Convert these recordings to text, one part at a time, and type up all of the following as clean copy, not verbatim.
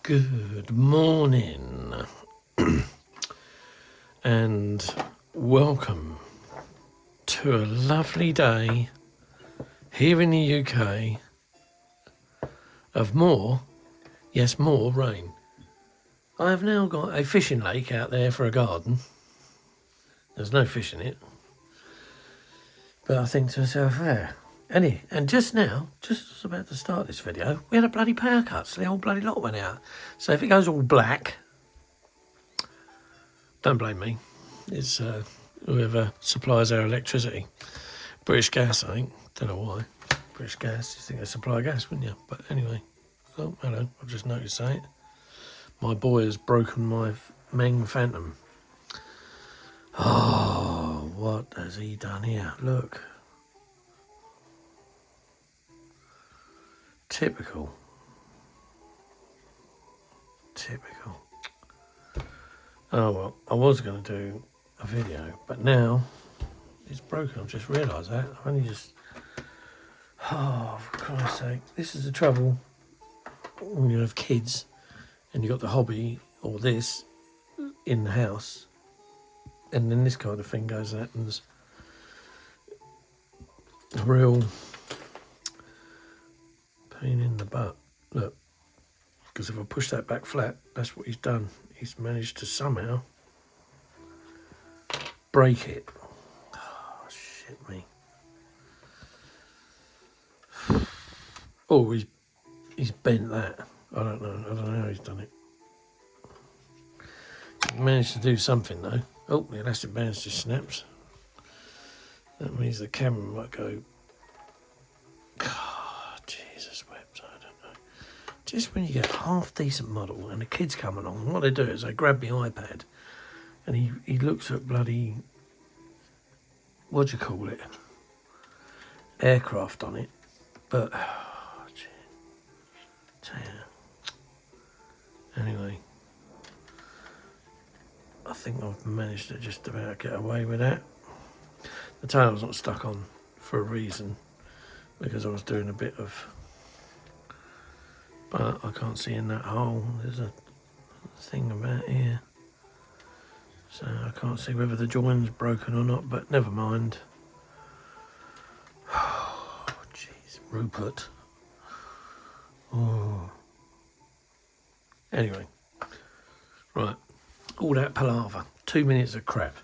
Good morning and welcome to a lovely day here in the UK of more rain. I have now got a fishing lake out there for a garden. There's no fish in it, but I think to myself, and just now, just as I was about to start this video, we had a bloody power cut, so the whole bloody lot went out. So if it goes all black, don't blame me. It's whoever supplies our electricity. British Gas, I think. Don't know why. British Gas, you think they supply gas, wouldn't you? But anyway, oh, hello, I've just noticed that. My boy has broken my Meng Phantom. Oh, what has he done here? Look. Typical. Oh well, I was going to do a video, but now it's broken. I've just realised that. I've only just... Oh, for Christ's sake. This is the trouble when you have kids and you've got the hobby or this in the house, and then this kind of thing goes and happens. A real pain in the butt. Look, because if I push that back flat, that's what he's done. He's managed to somehow break it. Oh, shit me. Oh, he's bent that. I don't know how he's done it. He managed to do something though. Oh, the elastic band's just snaps. That means the camera might go. God, Jesus wept. I don't know. Just when you get a half decent model and the kids come along, what they do is they grab the iPad and he looks at bloody, what do you call it? Aircraft on it. But, oh, anyway, I think I've managed to just about get away with that. The tail's not stuck on for a reason, because I was doing a bit of, but I can't see in that hole. There's a thing about here, so I can't see whether the join's broken or not, but never mind. Oh, jeez, Rupert. Oh. Anyway, right, all that palaver, 2 minutes of crap.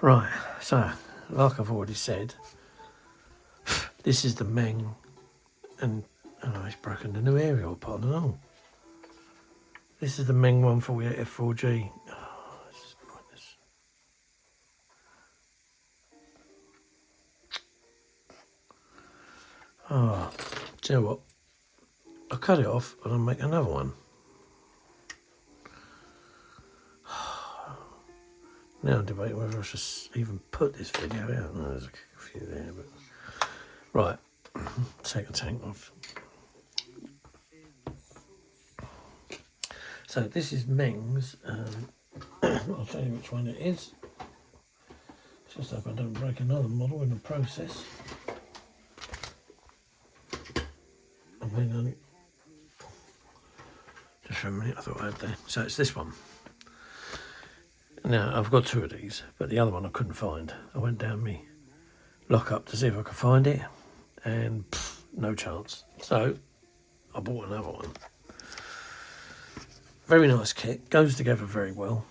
Right, so, like I've already said, this is the Meng, and it's broken the new aerial pod and all. This is the Meng 148 F4G. Oh, this is pointless. Oh, do you know what? I'll cut it off and I'll make another one. Now I'm debating whether I should even put this video out. No, there's a few there, but... Right, take a tank off. So this is Meng's, I'll tell you which one it is. Just hope I don't break another model in the process. I mean, only... Just for a minute, I thought I had there. So it's this one. Now, I've got two of these, but the other one I couldn't find. I went down my lock-up to see if I could find it, and no chance. So, I bought another one. Very nice kit, goes together very well.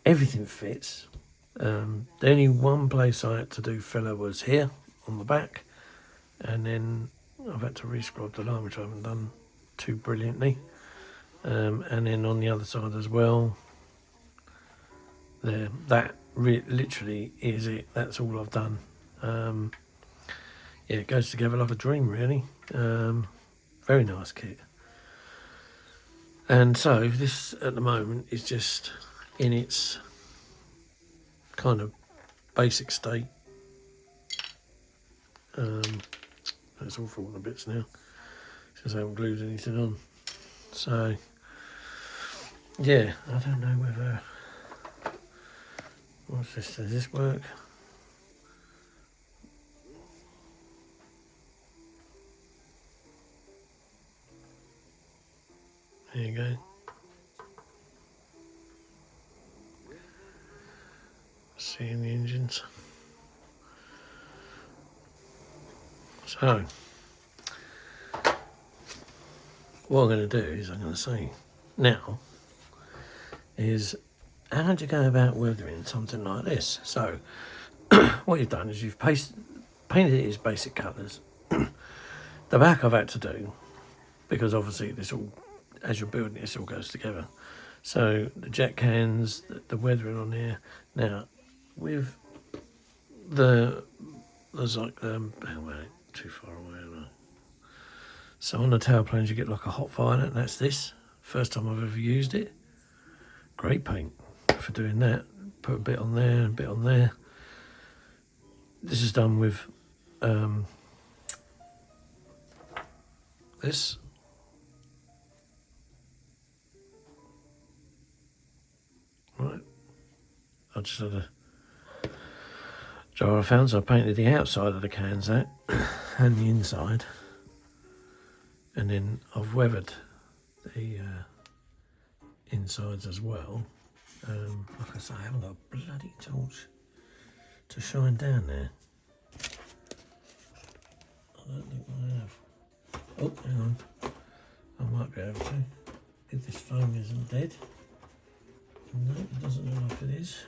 Everything fits. The only one place I had to do filler was here, on the back, and then I've had to re-scrub the line, which I haven't done too brilliantly. And then on the other side as well, there, that literally is it. That's all I've done. Yeah, it goes together like a dream, really. Very nice kit. And so this at the moment is just in its kind of basic state. It's all falling to bits now since I haven't glued anything on. So yeah, I don't know whether... What's this? Does this work? There you go. Seeing the engines. So, what I'm going to do is I'm going to say now is how do you go about weathering something like this? So, what you've done is you've painted it as basic colours. The back I've had to do, because obviously this all, as you're building this, all goes together. So the jet cans, the weathering on there. Now, with there's like, oh wait, too far away, aren't I? So on the tailplanes you get like a hot violet, and that's this. First time I've ever used it. Great paint for doing that. Put a bit on there and a bit on there. This is done with this. Right. I just had a jar I found, so I painted the outside of the cans out and the inside. And then I've weathered the insides as well. Like I say, I haven't got a bloody torch to shine down there. I don't think I have. Oh, hang on. I might be able to. If this foam isn't dead. No, it doesn't look like it is.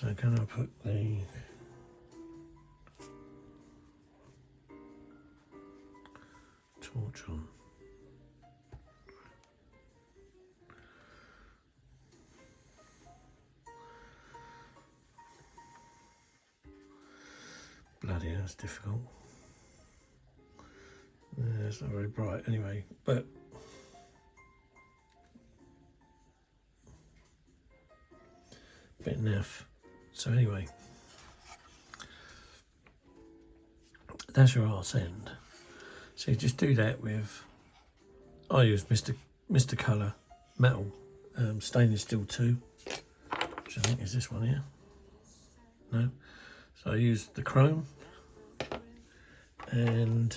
So can I put the torch on? Bloody hell, that's difficult. Yeah, it's not very bright anyway, but bit naff. So anyway, that's your arse end. So you just do that with, I use Mr. Colour metal, stainless steel 2, which I think is this one here. No, so I use the chrome and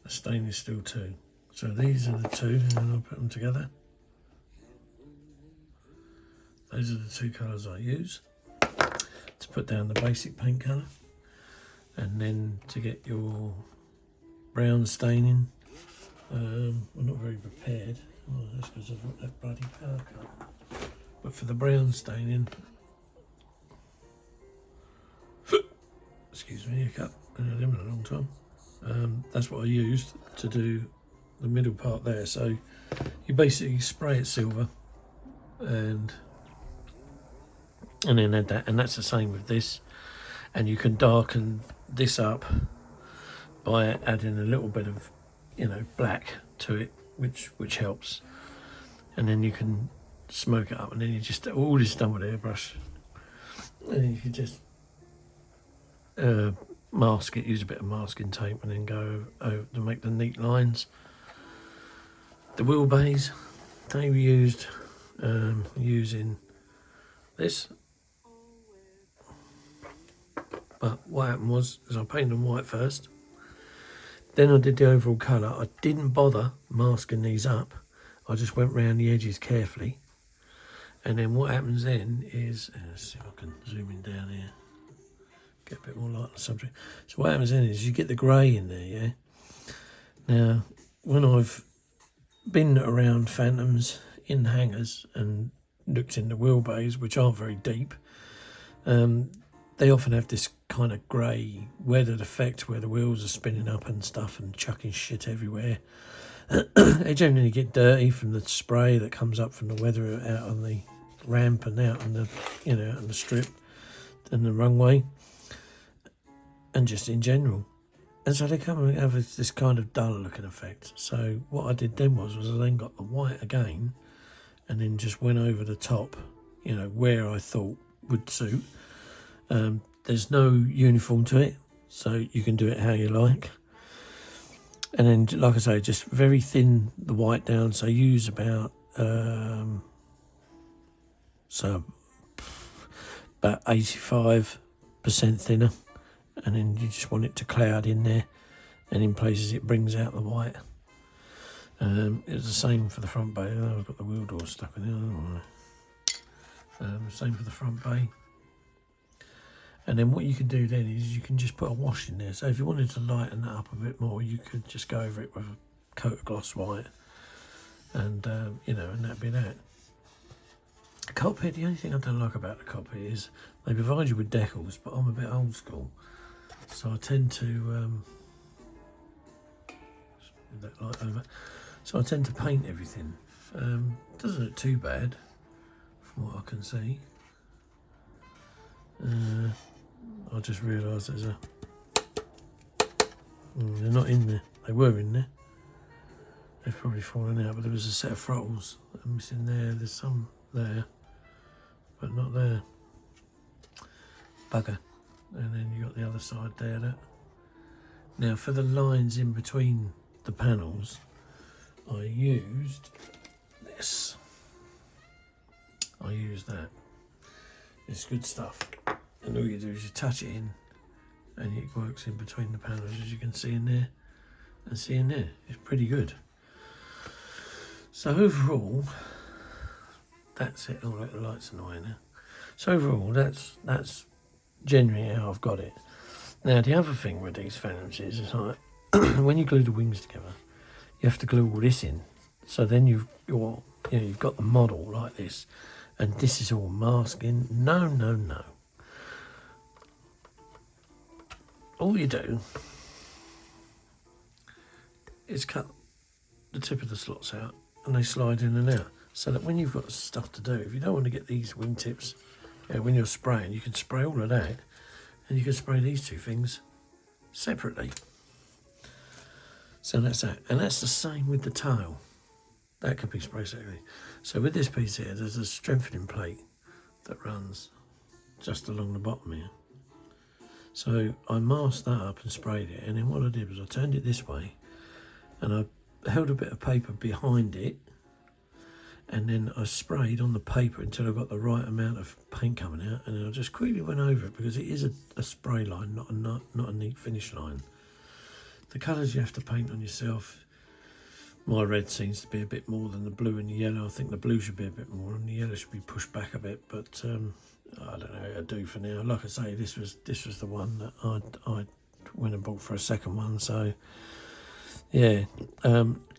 a stainless steel 2. So these are the two, and I'll put them together. Those are the two colours I use to put down the basic paint colour, and then to get your brown staining. I'm not very prepared. Oh, that's because I've got that bloody power cut. But for the brown staining, excuse me, a cut. I haven't had them in a long time. That's what I used to do the middle part there. So you basically spray it silver and then add that, and that's the same with this. And you can darken this up by adding a little bit of, black to it, which helps. And then you can smoke it up, and then you just all this done with an airbrush. And then you can just mask it, use a bit of masking tape, and then go over to make the neat lines. The wheelbase they were used using this. But what happened was I painted them white first, then I did the overall colour. I didn't bother masking these up, I just went round the edges carefully. And then what happens then is, let's see if I can zoom in down here, get a bit more light on the subject. So what happens then is you get the grey in there, yeah? Now, when I've been around Phantoms in hangars and looked in the wheelbase, which aren't very deep, they often have this kind of grey weathered effect where the wheels are spinning up and stuff and chucking shit everywhere. They generally get dirty from the spray that comes up from the weather out on the ramp and out on the, on the strip and the runway, and just in general. And so they come and have this kind of dull looking effect. So what I did then was I then got the white again and then just went over the top, where I thought would suit. There's no uniform to it, so you can do it how you like. And then, like I say, just very thin the white down. So use about 85% thinner, and then you just want it to cloud in there, and in places it brings out the white. It's the same for the front bay. Oh, I've got the wheel door stuck in there. Same for the front bay. And then what you can do then is you can just put a wash in there. So if you wanted to lighten that up a bit more, you could just go over it with a coat of gloss white, and and that'd be that. The cockpit, the only thing I don't like about the cockpit is they provide you with decals, but I'm a bit old school, so I tend to move that light over. So I tend to paint everything. Doesn't look too bad from what I can see. I just realised there's a... they're not in there. They were in there. They've probably fallen out, but there was a set of throttles missing there. There's some there, but not there. Bugger. And then you got the other side there. Now for the lines in between the panels, I used this. I used that. It's good stuff. And all you do is you touch it in, and it works in between the panels, as you can see in there and see in there. It's pretty good. So overall, that's it. Oh, look, the light's annoying now. So overall, that's generally how I've got it. Now the other thing with these phantoms is like when you glue the wings together, you have to glue all this in. So then you've got the model like this, and this is all masking. No. All you do is cut the tip of the slots out, and they slide in and out, so that when you've got stuff to do, if you don't want to get these wingtips, when you're spraying, you can spray all of that, and you can spray these two things separately. So that's that, and that's the same with the tail. That can be sprayed separately. So with this piece here, there's a strengthening plate that runs just along the bottom here. So I masked that up and sprayed it, and then what I did was I turned it this way, and I held a bit of paper behind it, and then I sprayed on the paper until I got the right amount of paint coming out, and then I just quickly went over it, because it is a spray line, not a neat finish line. The colours you have to paint on yourself. My red seems to be a bit more than the blue and the yellow. I think the blue should be a bit more, and the yellow should be pushed back a bit, but I don't know how to do for now. Like I say, this was the one that I went and bought for a second one. So yeah,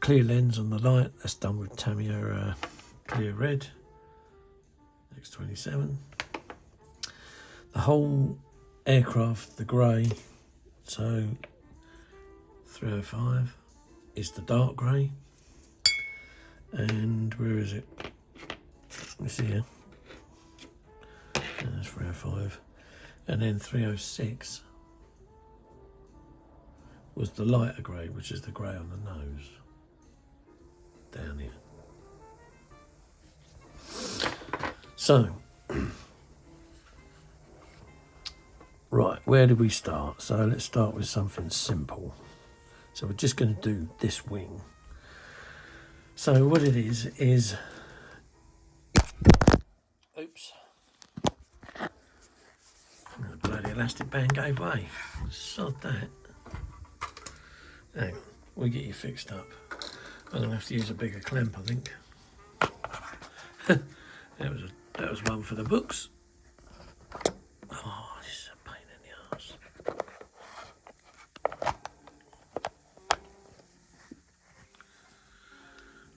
clear lens on the light. That's done with Tamiya clear red X27. The whole aircraft, the grey. So 305 is the dark grey. And where is it? It's here. That's 305. And then 306 was the lighter grey, which is the grey on the nose. Down here. So, right, where do we start? So let's start with something simple. So we're just going to do this wing. So what it is, oops, the bloody elastic band gave way. Sod that. Hang on, we'll get you fixed up. I'm going to have to use a bigger clamp, I think. that was one for the books. Oh, this is a pain in the arse.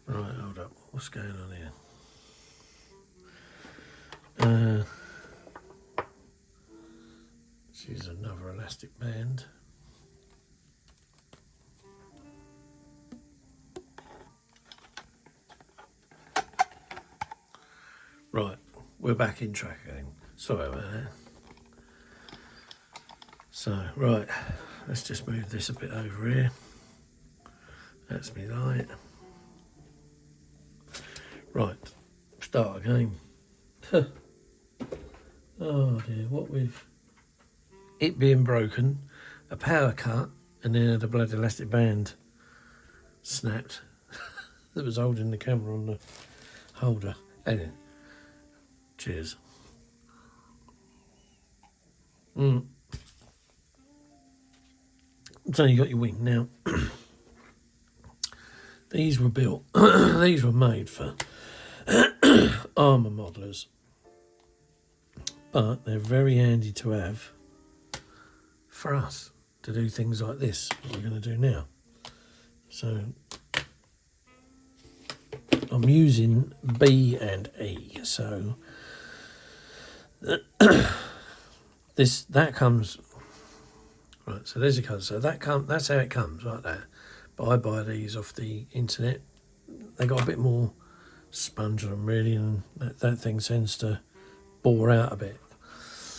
Right, hold up. What's going on here? Let's use another elastic band. Right, we're back in track again. Sorry about that. So, right, let's just move this a bit over here. That's me light. Right, start again. Oh dear, what with it being broken, a power cut, and then the bloody elastic band snapped that was holding the camera on the holder. Anyway, cheers. So you got your wing now. These were built, these were made for armour modelers, but they're very handy to have for us to do things like this, what we're going to do now. So I'm using B and E. So that comes right. So there's a colour. So that's how it comes like that. But I buy these off the internet. They got a bit more sponge on them really, and that thing tends to bore out a bit.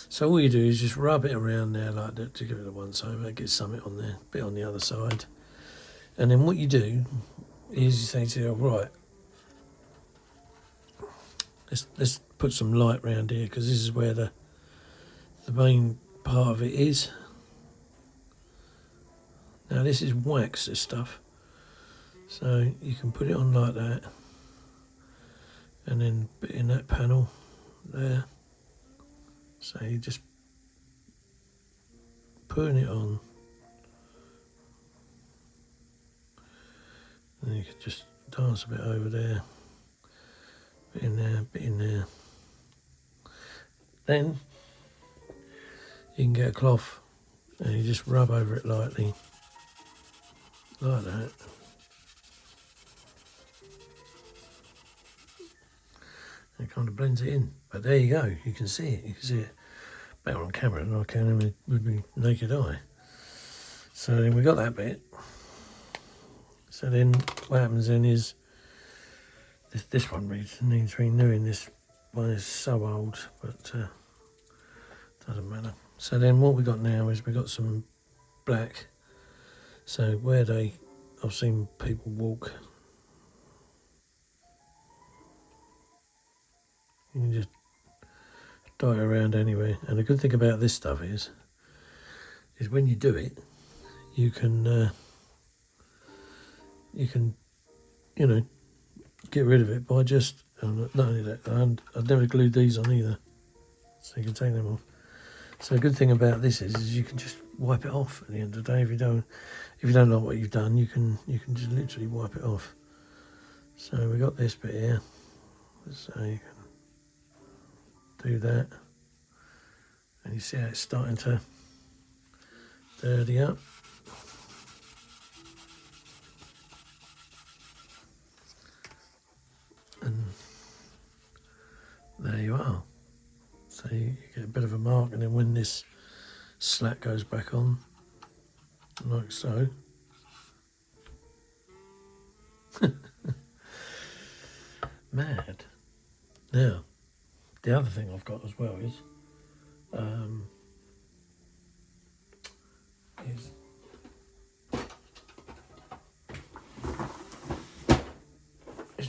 So all you do is just rub it around there like that to give it a once over. Get something on there, a bit on the other side, and then what you do is you say to yourself, right, let's put some light around here because this is where the main part of it is. Now this is wax, this stuff, so you can put it on like that, and then put in that panel there. So you just putting it on, and you can just dance a bit over there, bit in there, bit in there. Then you can get a cloth and you just rub over it lightly, like that. It kind of blends it in, but there you go. You can see it. You can see it better on camera than I can with my naked eye. So then we got that bit. So then what happens then is this one needs renewing. This one is so old, but doesn't matter. So then what we got now is we got some black. So where I've seen people walk, you can just dye it around anywhere. And the good thing about this stuff is when you do it, you can get rid of it by just, not only that, I've never glued these on either, so you can take them off. So the good thing about this is you can just wipe it off at the end of the day. If you don't like what you've done, you can just literally wipe it off. So we got this bit here, so you can do that, and you see how it's starting to dirty up. And there you are. So you get a bit of a mark, and then when this slat goes back on, like so, mad. Now, the other thing I've got as well is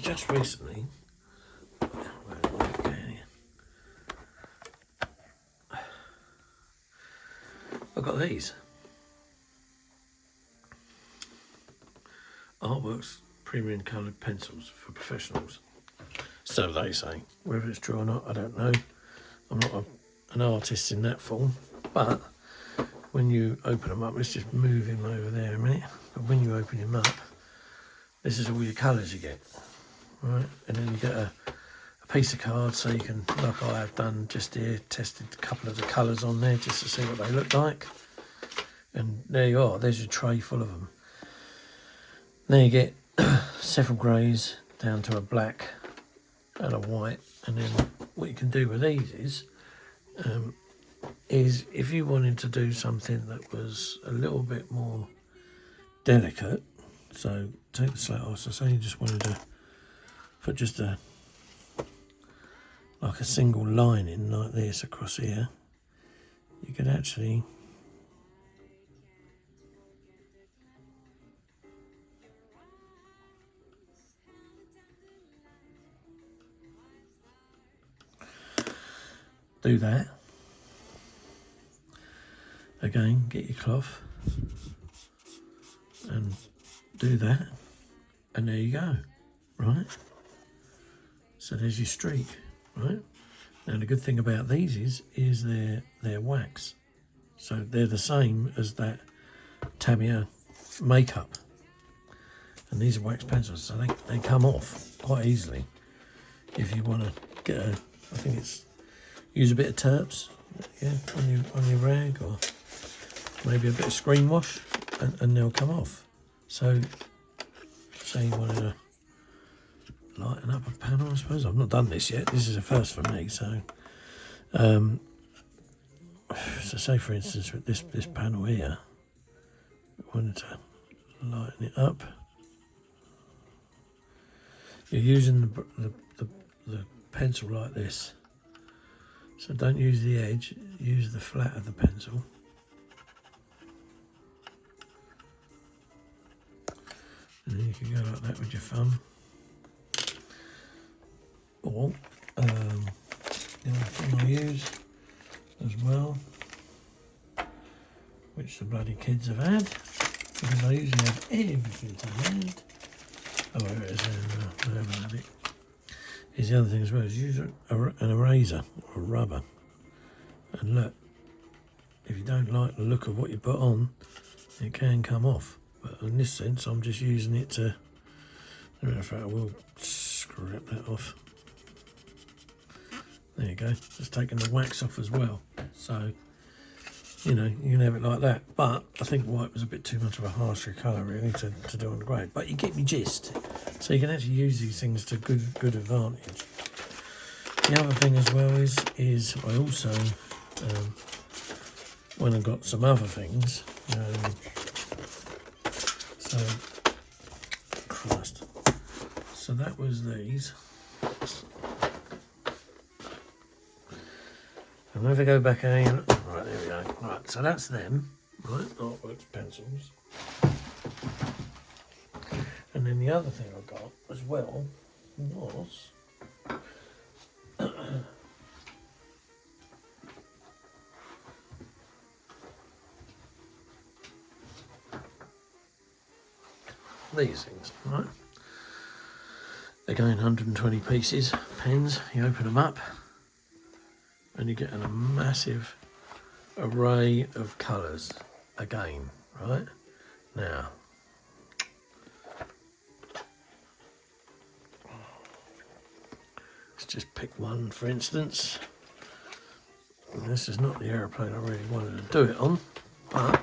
just recently, I've got these Artworks premium coloured pencils for professionals. So they say. Whether it's true or not, I don't know. I'm not an artist in that form, but when you open them up, let's just move him over there a minute. But when you open him up, this is all your colours you get, right? And then you get a piece of card, so you can, like I have done just here, tested a couple of the colours on there just to see what they look like. And there you are, there's your tray full of them. Now you get several greys down to a black and a white, and then what you can do with these is if you wanted to do something that was a little bit more delicate, so take the slat off, so say you just wanted to put just like a single line in like this across here, you could actually do that. Again, get your cloth and do that, and there you go, right? So there's your streak, right? Now the good thing about these is they're wax, so they're the same as that Tamiya makeup, And these are wax pencils, so they come off quite easily. If you want to get a, I think it's, use a bit of terps, yeah, on your rag, or maybe a bit of screen wash, and they'll come off. So, say you wanted to lighten up a panel, I suppose. I've not done this yet. This is a first for me. So, so say for instance with this panel here, I wanted to lighten it up. You're using the pencil like this. So don't use the edge, use the flat of the pencil. And then you can go like that with your thumb. Or the other thing I use as well, which the bloody kids have had, because I usually have everything to hand. Oh, there it is, I haven't had it. Here's the other thing as well, is use an eraser or a rubber. And look, if you don't like the look of what you put on, it can come off. But in this sense, I'm just using it to, as a matter of fact, I will scrape that off. There you go, just taking the wax off as well. So, you know, you can have it like that. But I think white was a bit too much of a harsher colour really to do on the grey. But you get me gist. So you can actually use these things to good advantage. The other thing as well is I also, when I've got some other things, so, Christ. So that was these. And if I go back in, right, there we go. Right, so that's them, right, artworks, pencils. And then the other thing I got as well was these things, right? Again, 120 pieces, pens, you open them up and you get a massive array of colours again, right? Now, let's just pick one for instance. And this is not the aeroplane I really wanted to do it on, but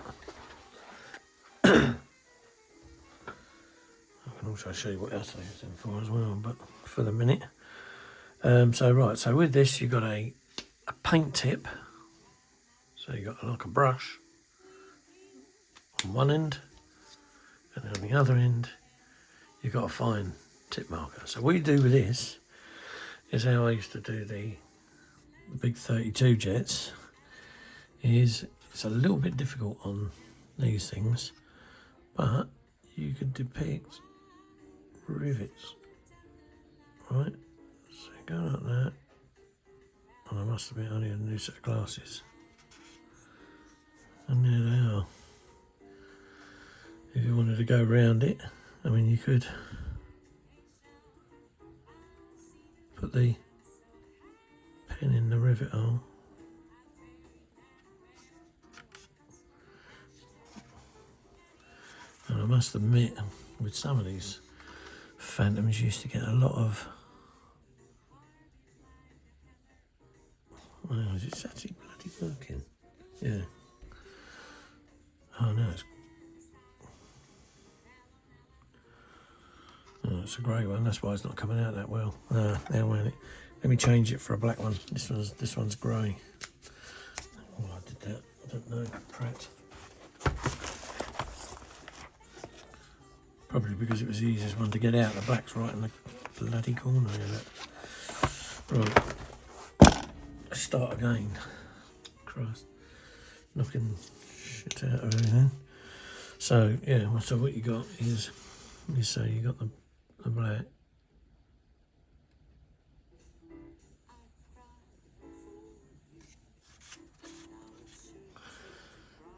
I can also show you what else I use them for as well, but for the minute. So with this you've got a paint tip. So you've got like a brush on one end, and then on the other end you've got a fine tip marker. So what you do with this is how I used to do the big 32 jets. Is it's a little bit difficult on these things, but you could depict rivets, right? So you go like that, and I must admit I need a new set of glasses. And there they are. If you wanted to go around it, I mean, you could put the pen in the rivet hole. And I must admit, with some of these Phantoms, you used to get a lot of... Oh, is it actually bloody working? Yeah. Oh no, it's a grey one. That's why it's not coming out that well. Now let me change it for a black one. This one's grey. Oh, I did that. I don't know. Pratt. Probably because it was the easiest one to get out. The black's right in the bloody corner here. Right. Let's start again. Christ. Knocking shit out of everything. So yeah, so what you got is you got the black.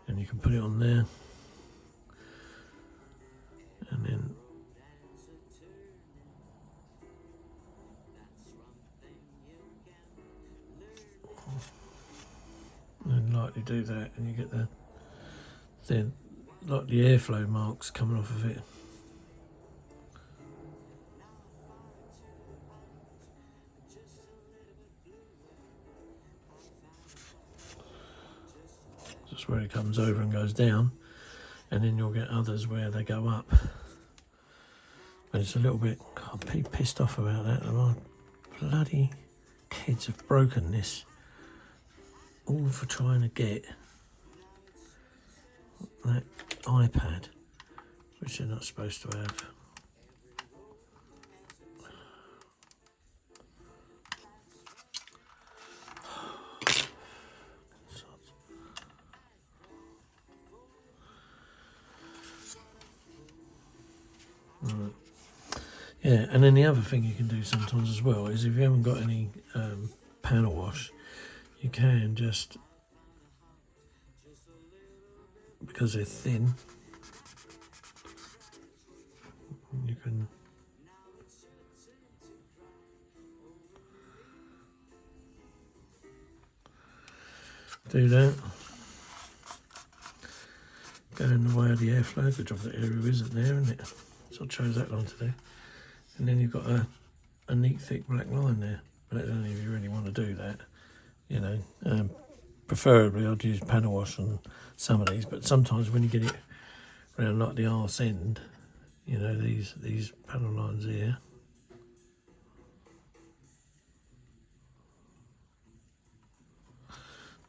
And you can put it on there. And then lightly do that, and you get the airflow marks coming off of it. That's where it comes over and goes down, and then you'll get others where they go up. But it's a little bit, I'm pretty pissed off about that. My bloody kids have broken this, all for trying to get that iPad, which they're not supposed to have. Right. Yeah, and then the other thing you can do sometimes as well is if you haven't got any panel wash, you can just, because they're thin, you can do that. Go in the way of the airflow. Good job that area isn't there, isn't it? So I chose that line to do. And then you've got a neat thick black line there. But that's only if you really want to do that. You know, preferably I'd use panel wash on some of these, but sometimes when you get it around like the arse end, you know, these panel lines here,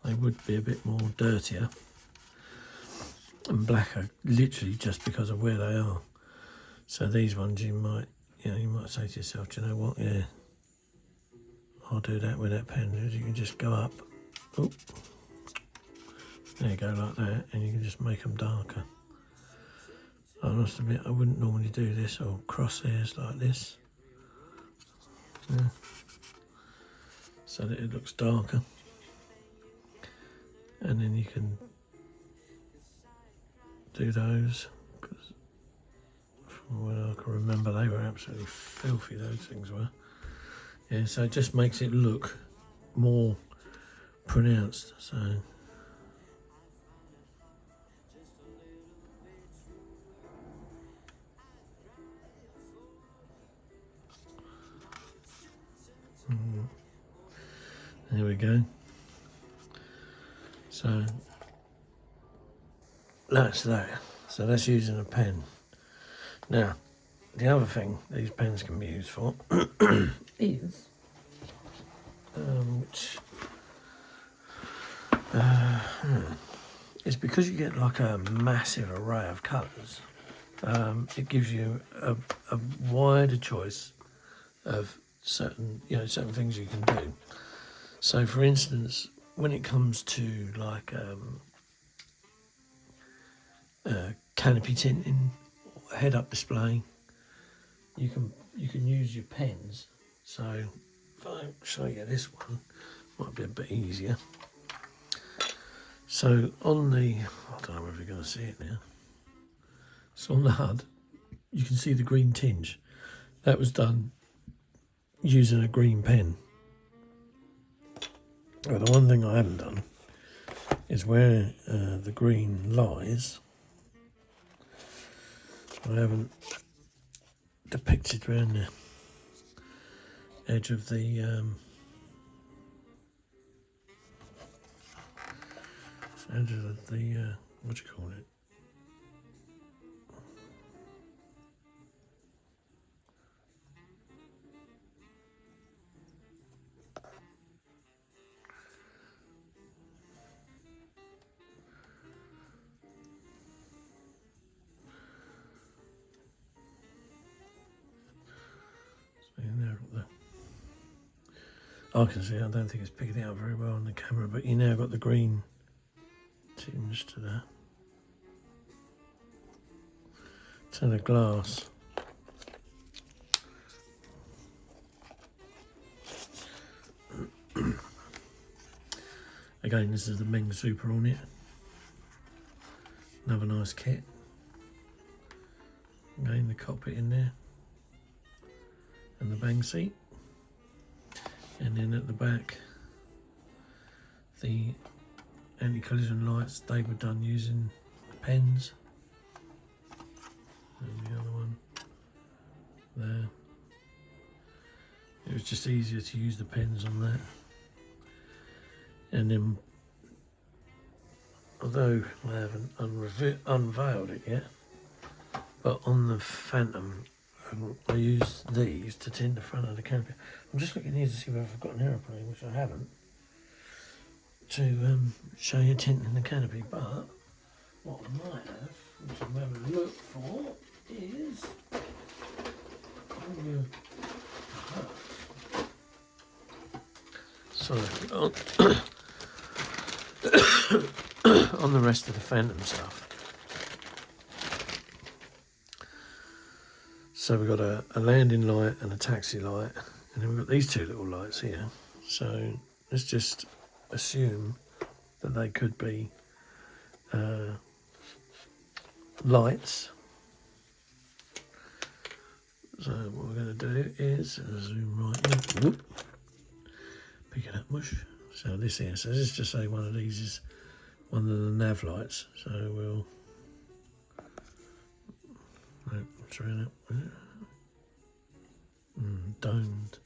they would be a bit more dirtier and blacker, literally just because of where they are. So these ones you might say to yourself, do you know what, yeah, I'll do that with that pen. You can just go up, oh, there you go, like that, and you can just make them darker. I must admit, I wouldn't normally do this, or crosshairs like this, yeah, so that it looks darker. And then you can do those, because from what I can remember, they were absolutely filthy, those things were. Yeah, so it just makes it look more pronounced, so. There we go. So that's that. So that's using a pen. Now, the other thing these pens can be used for is, it's because you get like a massive array of colours. It gives you a wider choice of certain things you can do. So, for instance, when it comes to like canopy tinting, head-up display, you can use your pens. So, if I show you this one, might be a bit easier. So on the, I don't know if you're going to see it now. So on the HUD, you can see the green tinge. That was done using a green pen. Well, the one thing I haven't done is where the green lies, I haven't depicted around the edge of the what do you call it? I can see, I don't think it's picking it up very well on the camera, but you now got the green tinge to that. To the glass. Again, this is the Meng Super on it. Another nice kit. Again, the cockpit in there. And the bang seat. And then at the back, the anti-collision lights, they were done using pens. And the other one there. It was just easier to use the pens on that. And then although I haven't unveiled it yet, but on the Phantom, I use these to tint the front of the canopy. I'm just looking here to see whether I've got an aeroplane, which I haven't, to show you tinting the canopy. But what I might have, which I'm having a look for, is on the rest of the Phantom stuff. So we've got a landing light and a taxi light, and then we've got these two little lights here. So let's just assume that they could be lights. So what we're going to do is zoom right in. Whoop. Pick it up, mush. So this here, so let's just say one of these is one of the nav lights. So we'll, nope, sorry, no. Domed.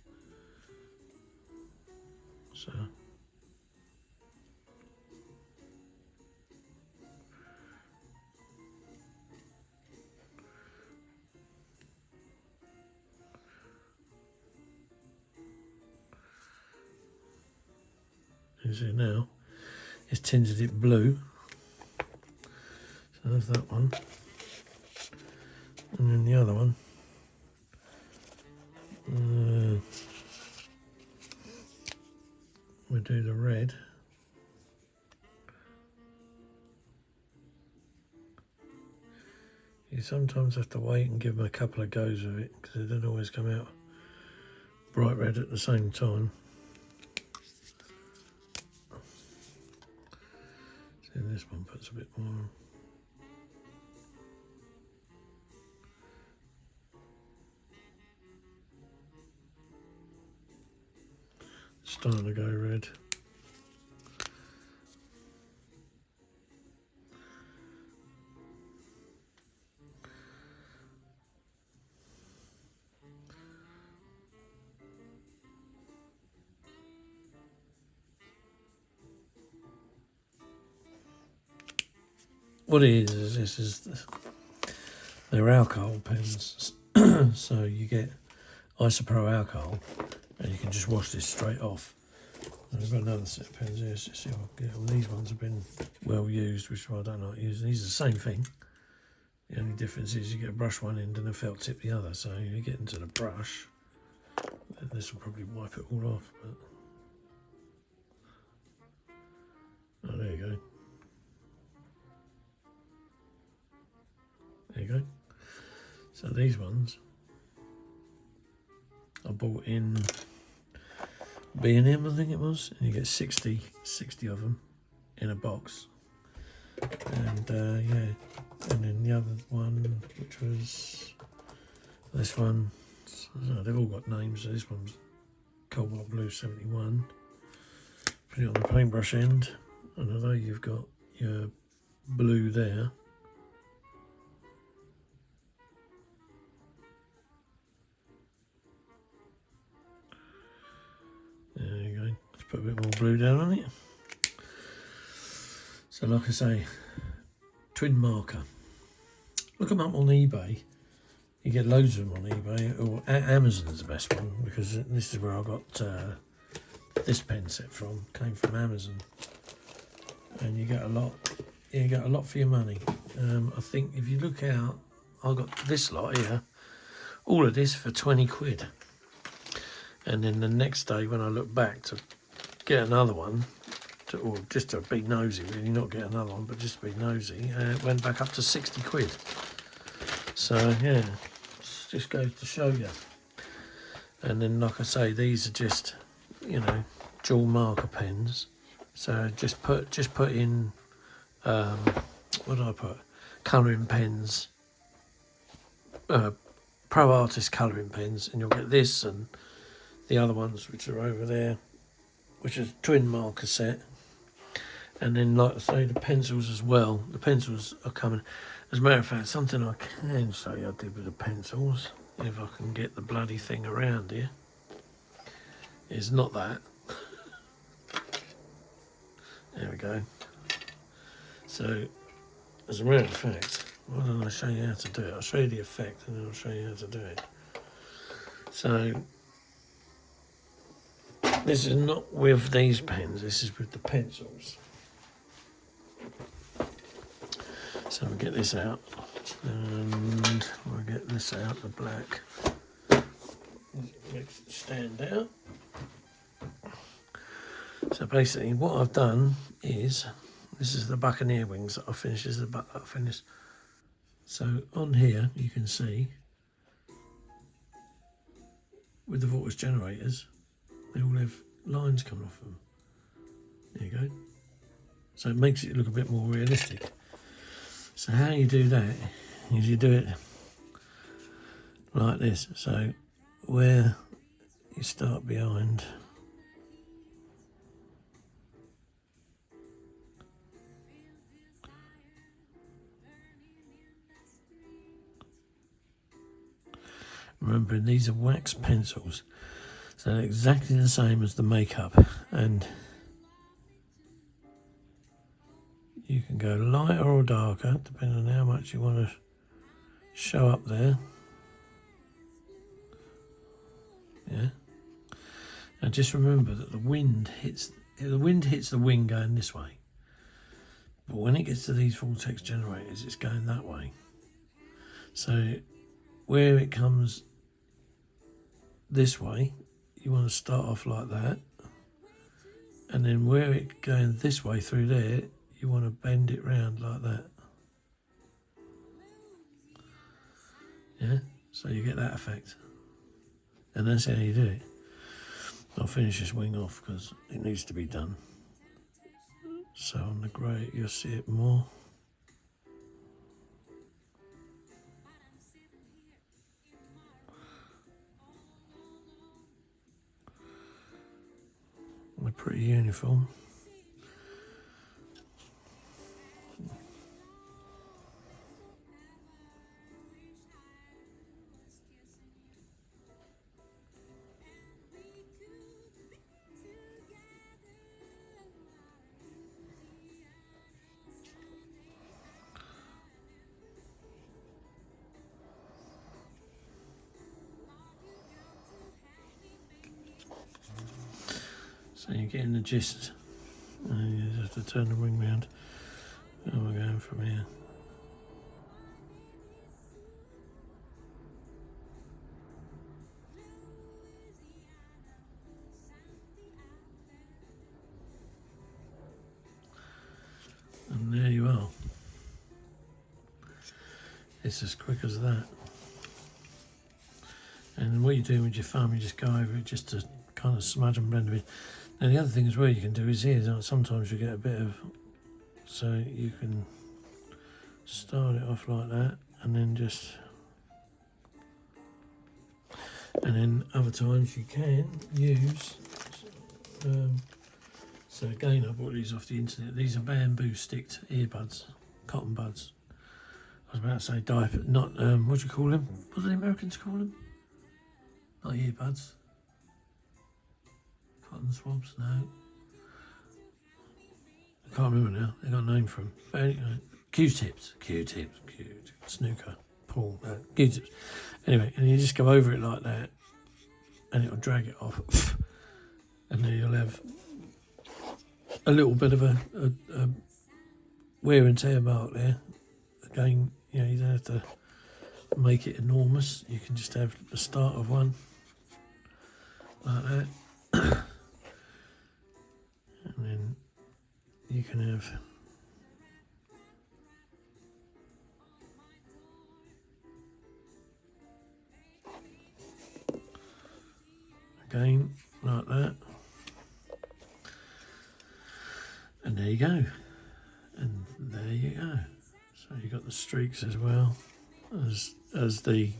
So you see now, it's tinted it blue. So there's that one. And then the other one. We'll do the red. You sometimes have to wait and give them a couple of goes of it because they don't always come out bright red at the same time. See, this one puts a bit more. Starting to go red. What it is this is they're alcohol pens, so you get isopro alcohol, and you can just wash this straight off. And I've got another set of pens here. So see if I can get them. These ones have been well used, which I don't like using. These are the same thing. The only difference is you get a brush one end and a felt tip the other. So you get into the brush, this will probably wipe it all off. But oh, there you go. There you go. So these ones I bought in B&M, I think it was, and you get 60 of them in a box. And yeah, and then the other one, which was this one, so they've all got names. So this one's Cobalt Blue 71. Put it on the paintbrush end, and although you've got your blue there, there you go. Let's put a bit more blue down on it. So like I say, twin marker. Look them up on eBay. You get loads of them on eBay, or Amazon's the best one, because this is where I got this pen set from. Came from Amazon, and you get a lot. You get a lot for your money. I think if you look out, I got this lot here, all of this for 20 quid. And then the next day when I look back to get another one, or just to be nosy, really, not get another one, but just to be nosy, it went back up to 60 quid. So yeah, just goes to show you. And then, like I say, these are just, you know, dual marker pens. So just put in, what did I put? Colouring pens, Pro Artist colouring pens, and you'll get this and the other ones which are over there, which is twin marker set. And then, like I say, the pencils as well. The pencils are coming. As a matter of fact, something I can show you I did with the pencils, if I can get the bloody thing around here, is not that. There we go. So, as a matter of fact, why don't I show you how to do it? I'll show you the effect and then I'll show you how to do it. So, this is not with these pens, this is with the pencils. So we'll get this out and we'll get this out, the black. Makes it stand out. So basically what I've done is, this is the Buccaneer wings that I finished, this is the butt that I finished. So on here you can see, with the Vortex generators, they all have lines coming off them. There you go. So it makes it look a bit more realistic. So how you do that is you do it like this. So where you start behind, remember these are wax pencils, so they're exactly the same as the makeup, and you can go lighter or darker depending on how much you want to show up there. Yeah. Now just remember that the wind hits the wing going this way, but when it gets to these Vortex generators, it's going that way. So where it comes this way, you want to start off like that, and then where it going this way through there, you want to bend it round like that. Yeah, so you get that effect, and that's how you do it. I'll finish this wing off because it needs to be done. So on the grey you'll see it more. They're pretty uniform. So you're getting the gist. And you just have to turn the wing round. And we're going from here. And there you are. It's as quick as that. And what you do with your thumb, you just go over it just to kind of smudge and blend a bit. Now the other thing as well you can do is here, sometimes you get a bit of, so you can start it off like that and then just, and then other times you can use, so again I bought these off the internet. These are bamboo sticked earbuds, cotton buds. I was about to say diaper, not, what do you call them? What do the Americans call them? Not earbuds. Cotton swabs, no. I can't remember now, they got a name for them. But anyway, Q-tips, snooker, pool, Q-tips. Anyway, and you just go over it like that and it'll drag it off. And then you'll have a little bit of a wear and tear mark there. Again, you know, you don't have to make it enormous. You can just have the start of one like that. And then you can have again like that. And there you go. And there you go. So you got the streaks as well as the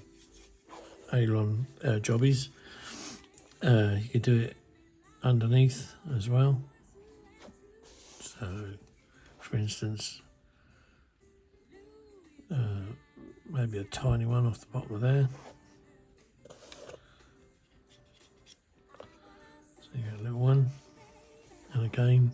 aileron jobbies. You could do it underneath as well. So, for instance, maybe a tiny one off the bottom of there. So you got a little one, and again,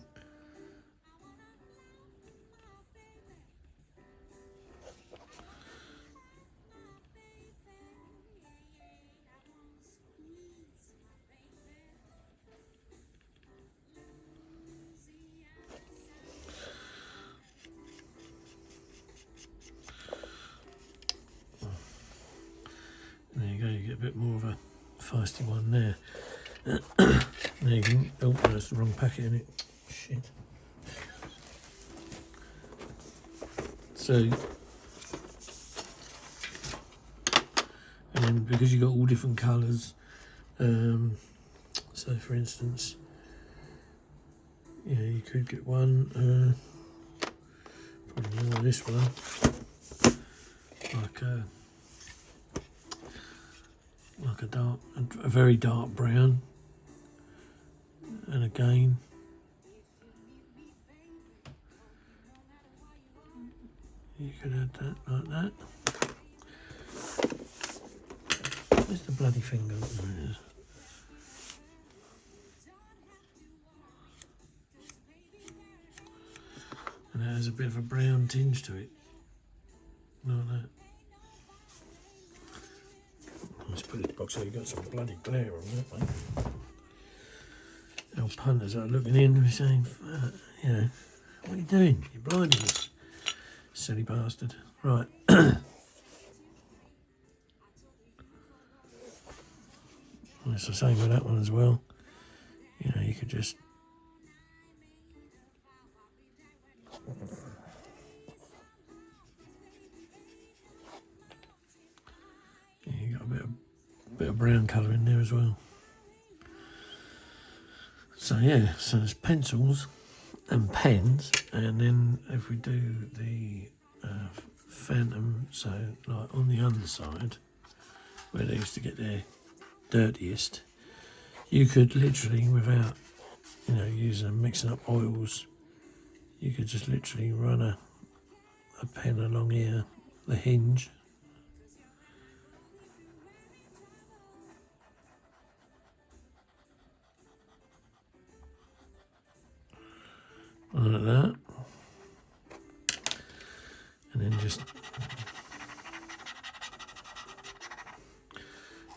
a bit more of a feisty one there. There you can, oh, that's the wrong packet in it. Shit. So, and then because you've got all different colours, so for instance, yeah, you could get one, probably more this one, like a very dark brown, and again, you could add that like that. Where's the bloody finger? There it is. And it has a bit of a brown tinge to it, like that. Let's put it in the box so you've got some bloody glare on that, mate. Our punters are looking in and saying, you know, what are you doing? You're blinding us, silly bastard. Right. It's the same with that one as well. You know, you could just you got a bit of brown colour in there as well. So yeah, so there's pencils and pens, and then if we do the Phantom, so like on the underside where they used to get their dirtiest, you could literally, without using mixing up oils, you could just literally run a pen along here, the hinge, like that, and then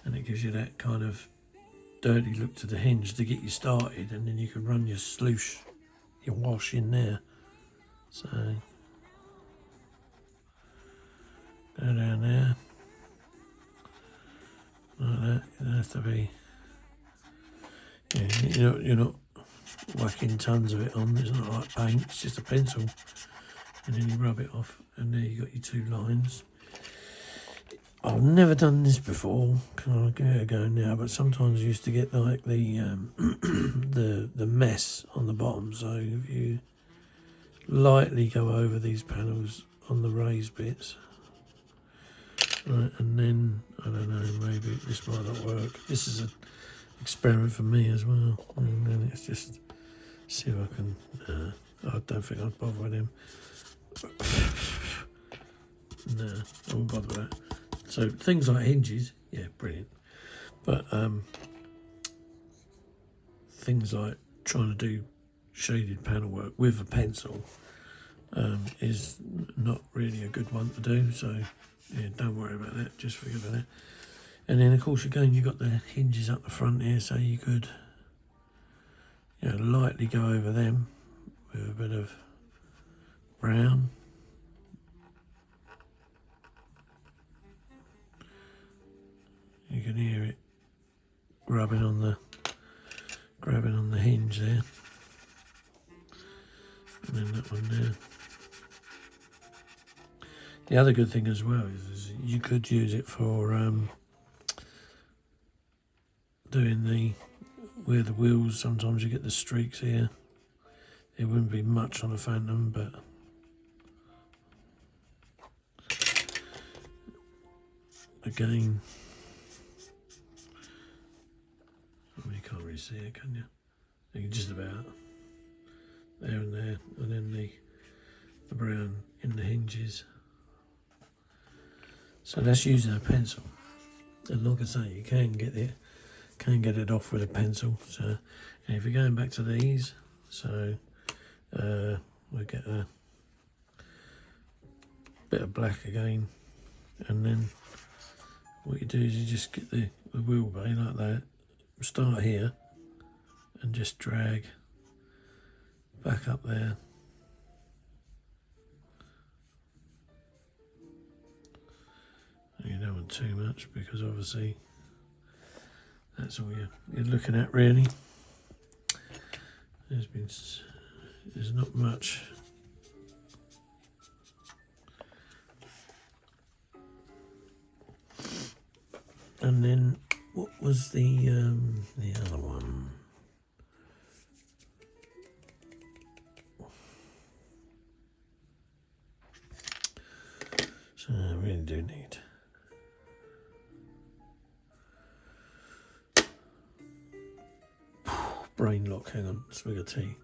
and it gives you that kind of dirty look to the hinge to get you started, and then you can run your sloosh, your wash in there. So go down there like that. It has to be, yeah, you're not whacking tons of it on. It's not like paint, it's just a pencil, and then you rub it off, and there you got your two lines. I've never done this before. Can I give it a go now? But sometimes I used to get like the the mess on the bottom. So if you lightly go over these panels on the raised bits, right, and then I don't know, maybe this might not work. This is an experiment for me as well, and then it's just see if I can. I don't think I'd bother with him. No, I won't bother with that. So things like hinges, yeah, brilliant. But things like trying to do shaded panel work with a pencil is not really a good one to do. So yeah, don't worry about that. Just forget about it. And then of course again you've got the hinges up the front here, so you could lightly go over them with a bit of brown. You can hear it grabbing on the hinge there, and then that one there. The other good thing as well is you could use it for doing where the wheels. Sometimes you get the streaks here. It wouldn't be much on a Phantom, but again. You can't really see it, can you? You can just about there and there, and then the brown in the hinges. So that's using a pencil, and like I say, you can get it off with a pencil. So, and if you're going back to these, so we'll get a bit of black again, and then what you do is you just get the wheel bay like that. Start here and just drag back up there. You don't want too much because obviously That's all you're looking at, really. There's not much. And then what was the other one? So I really do need. Brain lock, hang on, swig of tea.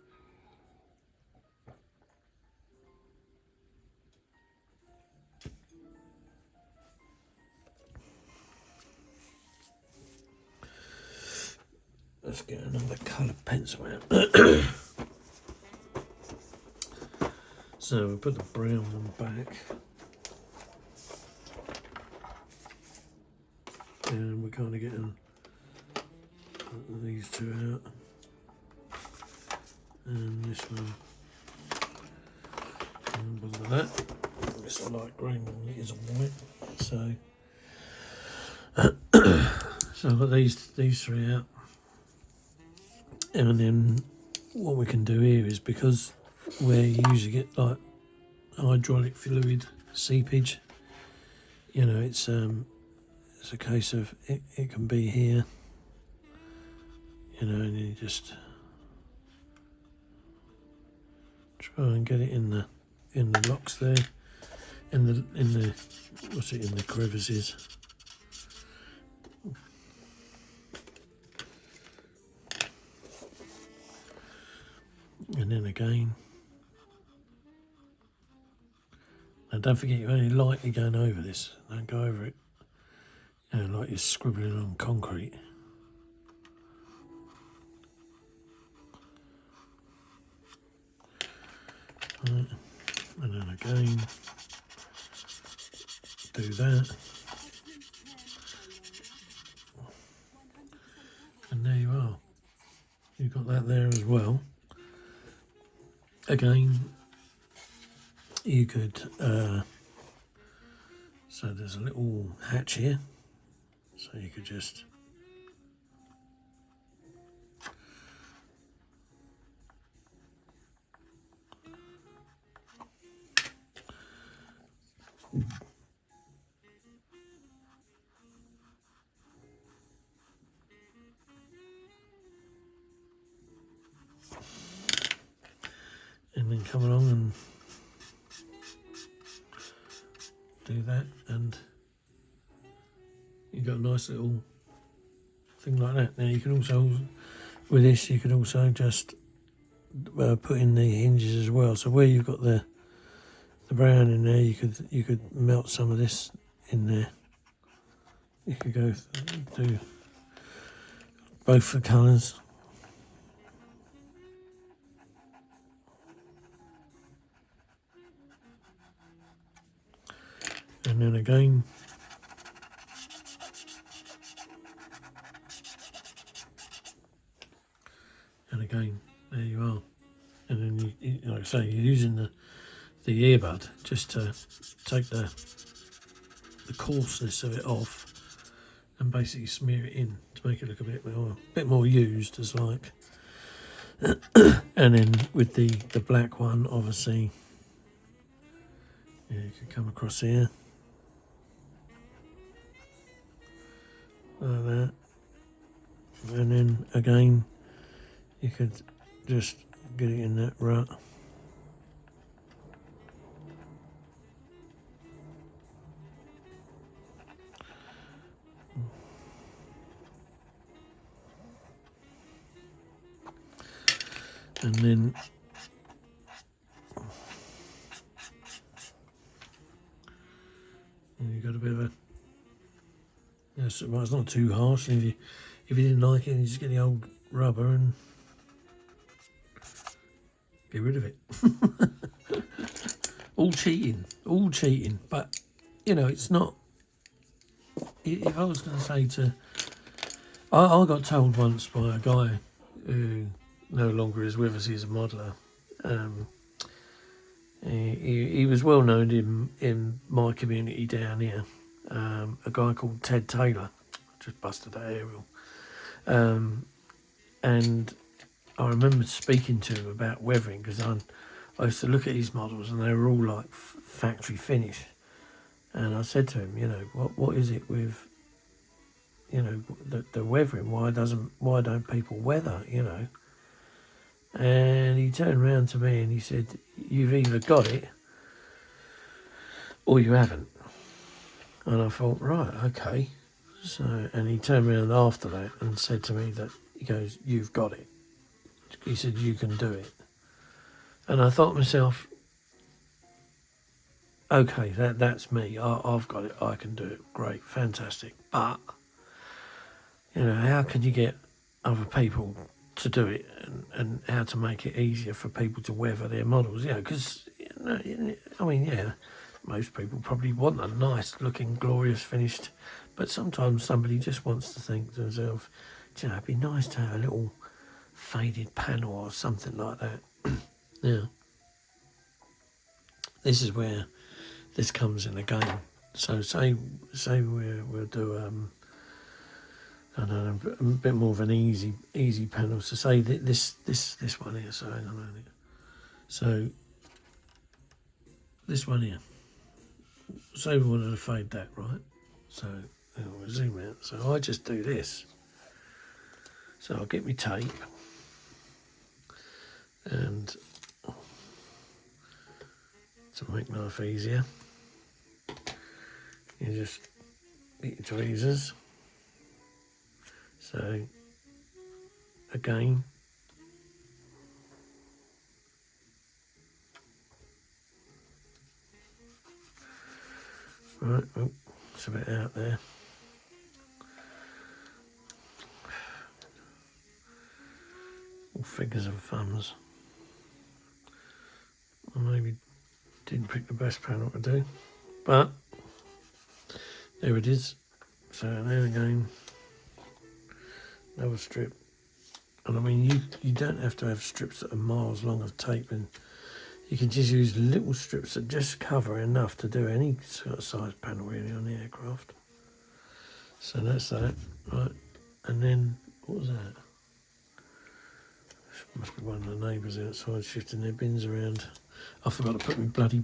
Let's get another coloured pencil out. So we put the brown one back. And we're kind of getting these two out. And this one. And with that. It's a light green one, it is a white. So so I've got these three out. And then what we can do here is, because where you usually get like hydraulic fluid seepage, you know, it's a case of it can be here, you know, and you just try and get it in the locks there, in the crevices. And then again, and don't forget you're only lightly going over this, don't go over it, you know, like you're scribbling on concrete. Right. And then again, do that. And there you are. You've got that there as well. Again, you could, so there's a little hatch here, so you could just and then come along and do that, and you've got a nice little thing like that. Now you can also, with this, you could also just put in the hinges as well. So where you've got the brown in there, you could melt some of this in there. You could go do both the colours. And then again, and again, there you are. And then you like I say, you're using the earbud just to take the coarseness of it off and basically smear it in to make it look a bit more used, as like. And then with the black one, obviously, yeah, you can come across here like that, and then again you could just get it in that rut. And then you've got a bit of a, yes, well, it's not too harsh. And if you didn't like it, you just get the old rubber and get rid of it. all cheating. But you know, it's not. If I was going to say I got told once by a guy who no longer is with us. He's a modeller. He was well known in my community down here. A guy called Ted Taylor. Just busted that aerial. And I remember speaking to him about weathering because I used to look at his models and they were all like factory finish. And I said to him, what is it with, the weathering? Why don't people weather? And he turned around to me and he said, "You've either got it or you haven't." And I thought, right, okay. So, and he turned around after that and said to me that he goes, "You've got it." He said, "You can do it." And I thought to myself, okay, that's me. I've got it. I can do it. Great, fantastic. But how can you get other people to do it, and how to make it easier for people to weather their models? Because most people probably want a nice looking, glorious finished, but sometimes somebody just wants to think to themselves, it'd be nice to have a little faded panel or something like that. Now, this is where this comes in again. So say we'll do I don't know, a bit more of an easy panel. So say this one here. So hang on a minute. So this one here. Say we wanted to fade that, right? So we'll zoom out. So I just do this. So I'll get my tape and to make life easier, you just get your tweezers. So again, right, oh, it's a bit out there. All fingers and thumbs. I maybe didn't pick the best panel to do, but there it is. So there again, another strip. And I mean, you don't have to have strips that are miles long of tape, and you can just use little strips that just cover enough to do any sort of size panel really on the aircraft. So that's that, right? And then, what was that? Must be one of the neighbours outside shifting their bins around. I forgot to put my bloody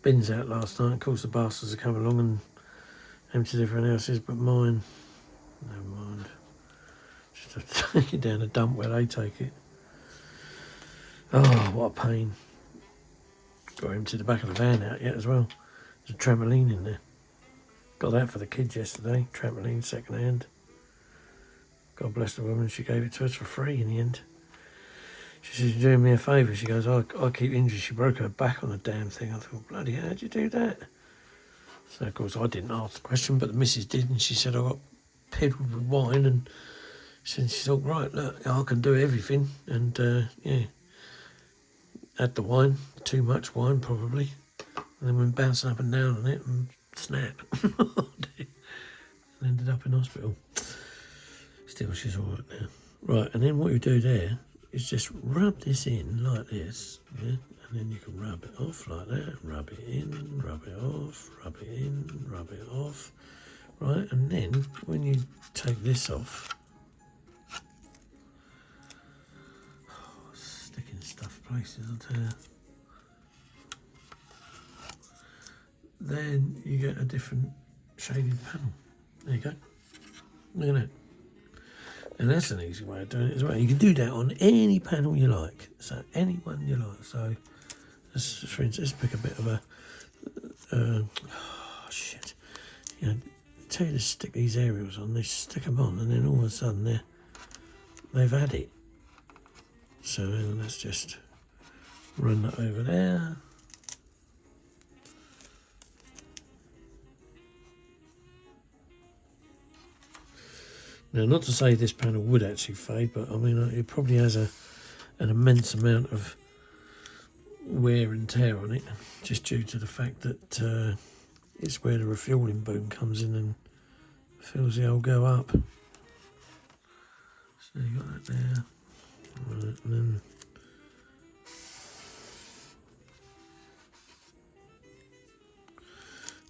bins out last night. Of course, the bastards have come along and emptied everyone else's but mine. Never mind. Just have to take it down a dump where they take it. Oh, what a pain. Got to empty the back of the van out yet as well. There's a trampoline in there. Got that for the kids yesterday. Trampoline, second hand. God bless the woman, she gave it to us for free in the end. She said, "You're doing me a favour." She goes, I keep injured. She broke her back on the damn thing. I thought, bloody hell, how'd you do that? So, of course, I didn't ask the question, but the missus did, and she said, I got piddled with wine, and she thought, right, look, I can do everything. And, had the wine, too much wine probably, and then went bouncing up and down on it, and snap. And ended up in hospital. Still, she's all right now. Right, and then what you do there is just rub this in like this, yeah? And then you can rub it off like that, rub it in, rub it off, rub it in, rub it off, right? And then when you take this off, sticking stuff places, I'll tell you, then you get a different shaded panel. There you go. Look at that. And that's an easy way of doing it as well. You can do that on any panel you like. So any one you like. So let's, for instance, pick a bit of a, shit. Tell you to stick these aerials on, they stick them on, and then all of a sudden they've had it. So let's just run that over there. Now, not to say this panel would actually fade, but I mean, it probably has an immense amount of wear and tear on it, just due to the fact that it's where the refueling boom comes in and fills the old go up. So you got that there, right, and then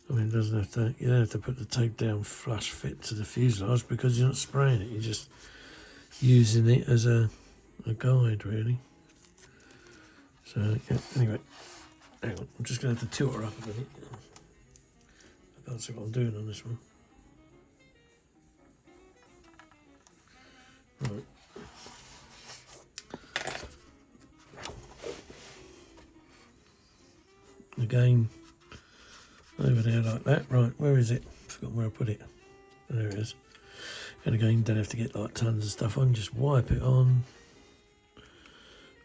I mean, it doesn't have to. You don't have to put the tape down flush fit to the fuselage because you're not spraying it. You're just using it as a guide, really. So, yeah, anyway, hang on, I'm just going to have to tilt her up a minute. I can't see what I'm doing on this one. Right. Again, over there like that. Right, where is it? Forgot where I put it. There it is. And again, don't have to get like tons of stuff on, just wipe it on,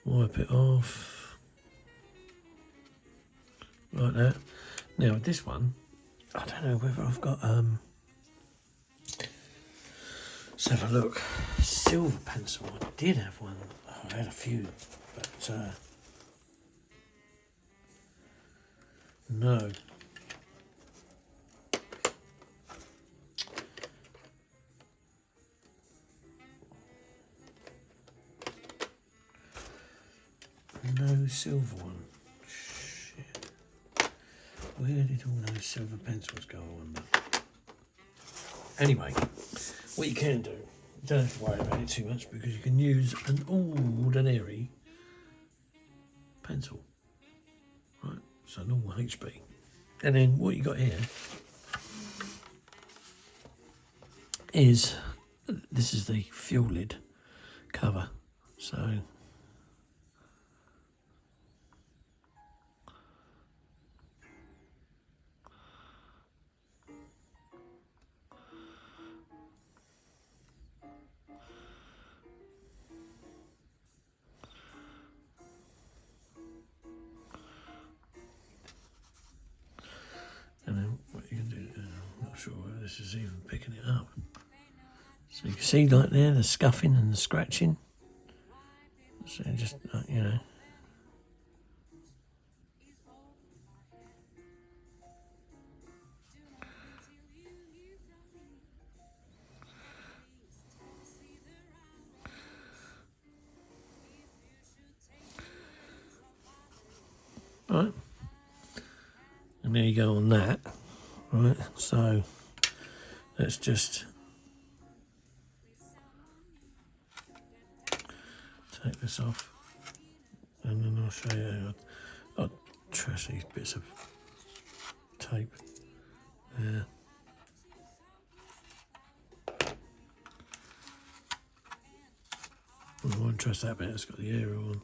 wipe it off, like that. Now with this one, I don't know whether I've got, let's have a look. Silver pencil, I did have one. Oh, I had a few, but no. No silver one. Shit. Where did all those silver pencils go, I wonder? Anyway, what you can do, you don't have to worry about it too much because you can use an ordinary pencil. Right, so normal HB. And then what you got here is, this is the fuel lid cover. So and then what you can do, I'm not sure whether this is even picking it up. So you can see like there, the scuffing and the scratching. So just, you know. Right. And there you go on that. Right, so let's just take this off, and then I'll show you. I'll trash these bits of tape. Yeah. I won't trust that bit. It's got the aerial on.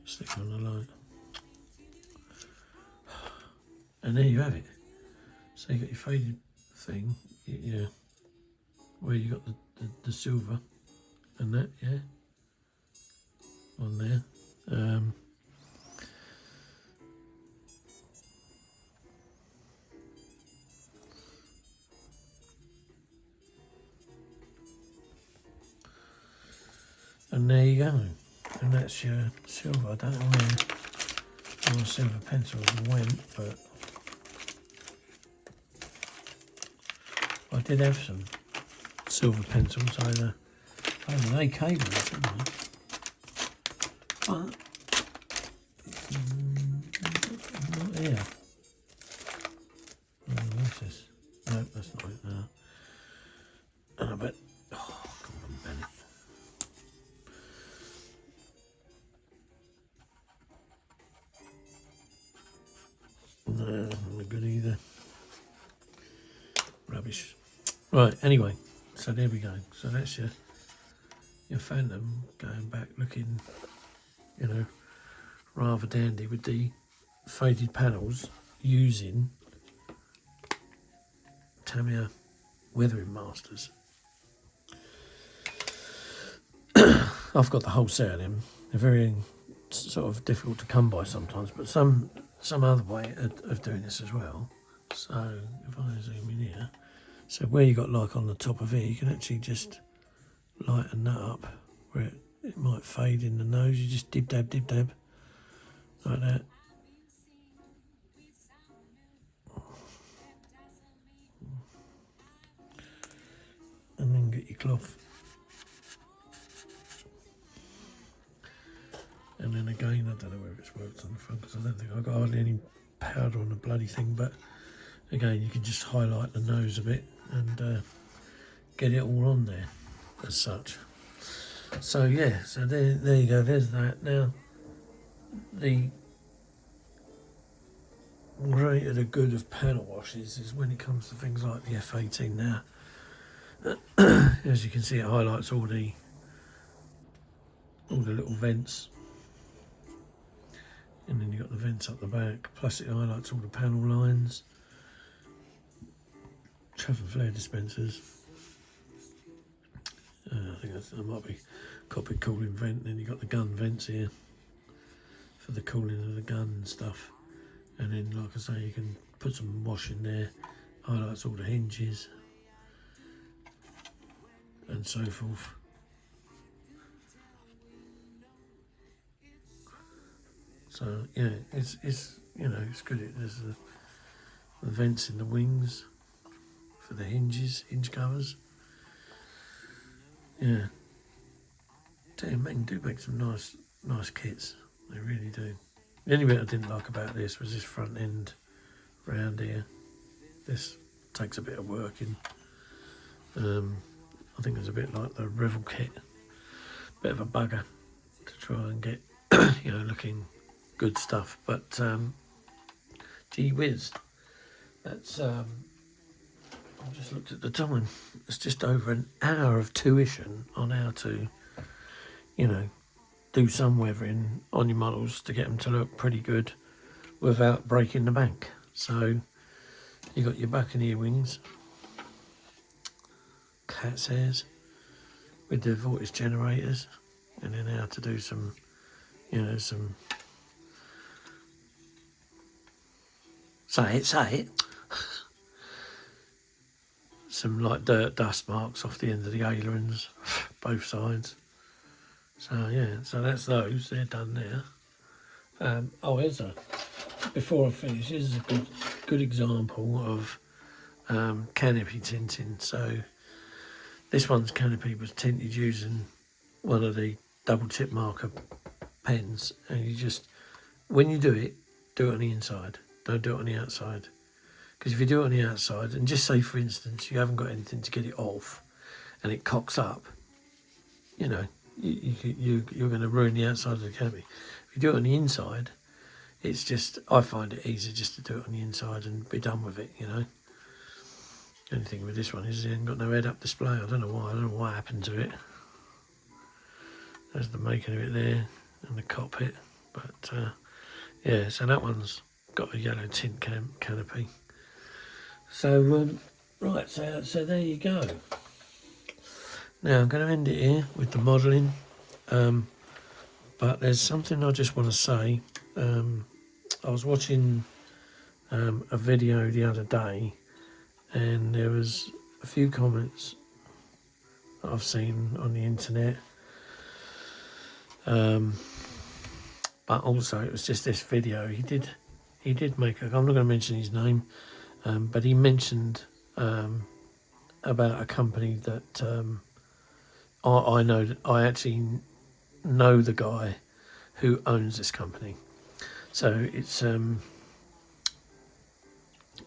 Stick on the light, and there you have it. So you got your faded thing, yeah, where you got the silver and that, yeah, on there. And there you go. And that's your silver. I don't know where my silver pencils went, but I did have some silver pencils over they cables, didn't I? But not here. Oh, what's this? No, that's not it now. But oh, come on, Bennett. No, not good either. Rubbish. Right, anyway, so there we go. So that's your Phantom going back looking, you know, rather dandy with the faded panels using Tamiya Weathering Masters. I've got the whole set of them. They're very sort of difficult to come by sometimes, but some other way of doing this as well. So if I zoom in here, so where you got like on the top of it, you can actually just lighten that up where it might fade in the nose. You just dib dab like that. And then get your cloth. And then again, I don't know whether it's worked on the front because I don't think I've got hardly any powder on the bloody thing, but again, you can just highlight the nose a bit and get it all on there as such. So yeah, so there you go. There's that. Now the greater the good of panel washes is when it comes to things like the F18 now. As you can see, it highlights all the little vents, and then you've got the vents up the back, plus it highlights all the panel lines, chaff and flare dispensers. I think that might be cockpit cooling vent. Then you've got the gun vents here for the cooling of the gun and stuff. And then, like I say, you can put some wash in there, highlights all the hinges and so forth. So yeah, it's you know, it's good. There's the vents in the wings for the hinge covers. Yeah, damn, man, do make some nice kits. They really do. The only bit I didn't like about this was this front end round here. This takes a bit of working. I think it's a bit like the Revel kit, bit of a bugger to try and get you know, looking good stuff. But gee whiz, that's I've just looked at the time. It's just over an hour of tuition on how to, you know, do some weathering on your models to get them to look pretty good without breaking the bank. So you got your Buccaneer wings, cat's hairs with the Vortex generators, and then how to do some, you know, some say it some like dirt dust marks off the end of the ailerons, both sides. So yeah, so that's those, they're done there. Oh, here's a, before I finish, here's a good example of canopy tinting. So this one's canopy was tinted using one of the double tip marker pens, and you just, when you do it on the inside, don't do it on the outside. Because if you do it on the outside, and just say for instance you haven't got anything to get it off and it cocks up, you know, you're going to ruin the outside of the canopy. If you do it on the inside, it's just, I find it easier just to do it on the inside and be done with it, you know. The only thing with this one is it ain't got no head-up display. I don't know what happened to it. There's the making of it there and the cockpit. But yeah, so that one's got a yellow tint canopy. So right, so there you go. Now I'm going to end it here with the modelling, but there's something I just want to say. I was watching a video the other day, and there was a few comments that I've seen on the internet, but also it was just this video. He did make I'm not going to mention his name, but he mentioned about a company that I know. That I actually know the guy who owns this company. So it's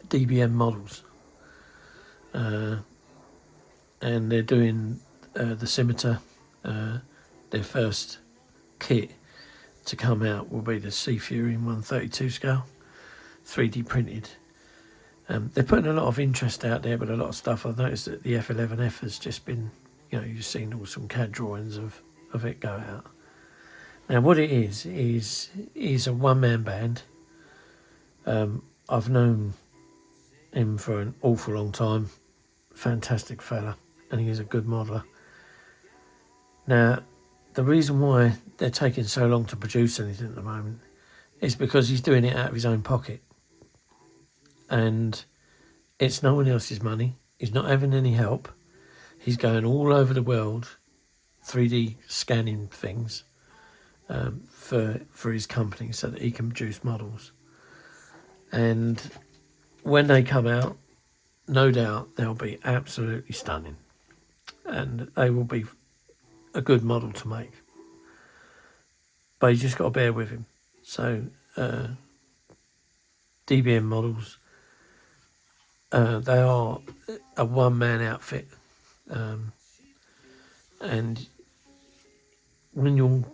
DBM Models, and they're doing the Scimitar. Their first kit to come out will be the Sea Fury in 132 scale, 3D printed. They're putting a lot of interest out there, but a lot of stuff. I've noticed that the F11F has just been, you know, you've seen all some CAD drawings of it go out. Now, what it is a one-man band. I've known him for an awful long time. Fantastic fella, and he is a good modeller. Now, the reason why they're taking so long to produce anything at the moment is because he's doing it out of his own pocket. And it's no one else's money. He's not having any help. He's going all over the world, 3D scanning things for his company so that he can produce models. And when they come out, no doubt they'll be absolutely stunning, and they will be a good model to make. But you just got to bear with him. So DBM Models, they are a one-man outfit, and when you're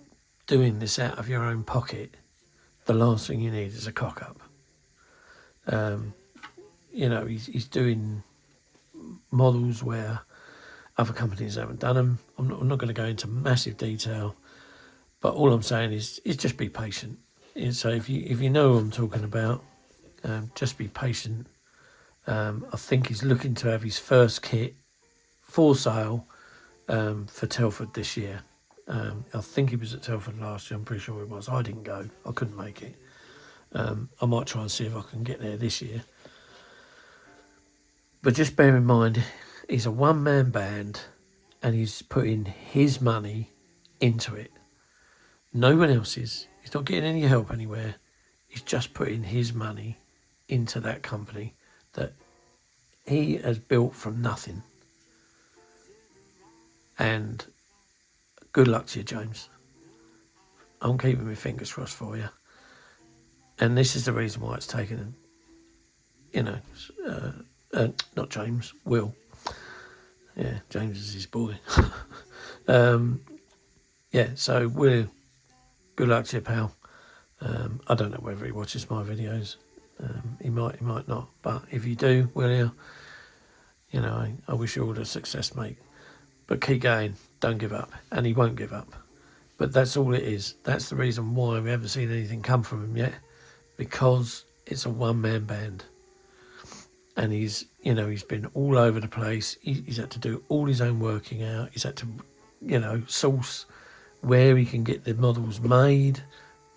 doing this out of your own pocket, the last thing you need is a cock-up. You know, he's doing models where other companies haven't done them. I'm not going to go into massive detail, but all I'm saying is just be patient. So if you know what I'm talking about, just be patient. I think he's looking to have his first kit for sale for Telford this year. I think he was at Telford last year. I'm pretty sure it was. I didn't go. I couldn't make it. I might try and see if I can get there this year. But just bear in mind, he's a one-man band and he's putting his money into it. No one else's. He's not getting any help anywhere. He's just putting his money into that company that he has built from nothing. And good luck to you, James. I'm keeping my fingers crossed for you. And this is the reason why it's taken, you know, not James, Will. Yeah, James is his boy. Yeah, so Will, good luck to you, pal. I don't know whether he watches my videos. He might not. But if you do, will you? You know, I wish you all the success, mate. But keep going. Don't give up. And he won't give up. But that's all it is. That's the reason why we haven't seen anything come from him yet. Because it's a one-man band. And he's been all over the place. He's had to do all his own working out. He's had to, source where he can get the models made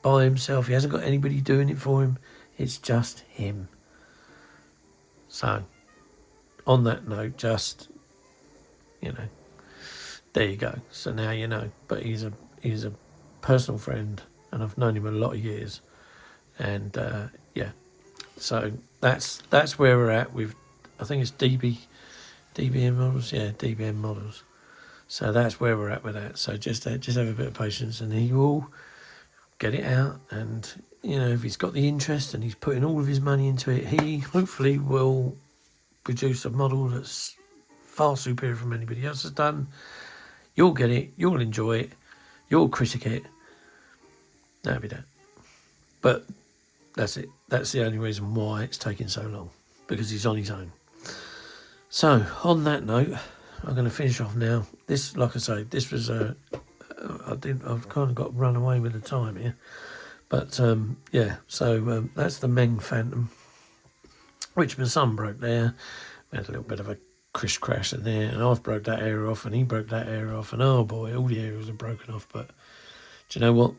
by himself. He hasn't got anybody doing it for him. It's just him. So, on that note, just, there you go. So now you know. But he's a personal friend, and I've known him a lot of years. And, yeah. So that's where we're at with, I think it's DBM models. Yeah, DBM models. So that's where we're at with that. So just have a bit of patience, and he will get it out. And if he's got the interest and he's putting all of his money into it, he hopefully will produce a model that's far superior from anybody else has done. You'll get it. You'll enjoy it. You'll critic it. That'll be that. But that's it. That's the only reason why it's taking so long, because he's on his own. So, on that note, I'm going to finish off now. This, like I say, this was I've kind of got run away with the time here. But, yeah, so that's the Meng Phantom, which my son broke there. We had a little bit of a crash in there, and I've broke that area off, and he broke that area off, and oh boy, all the areas are broken off. But do you know what?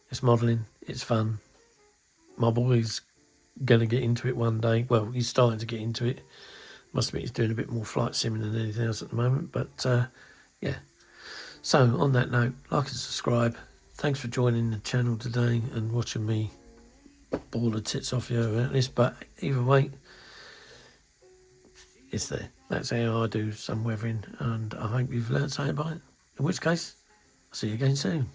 It's modelling. It's fun. My boy's going to get into it one day. Well, he's starting to get into it. Must admit he's doing a bit more flight simming than anything else at the moment. But, yeah. So, on that note, like and subscribe. Thanks for joining the channel today and watching me ball the tits off you about this. But either way, it's there. That's how I do some weathering. And I hope you've learned something by it. In which case, I'll see you again soon.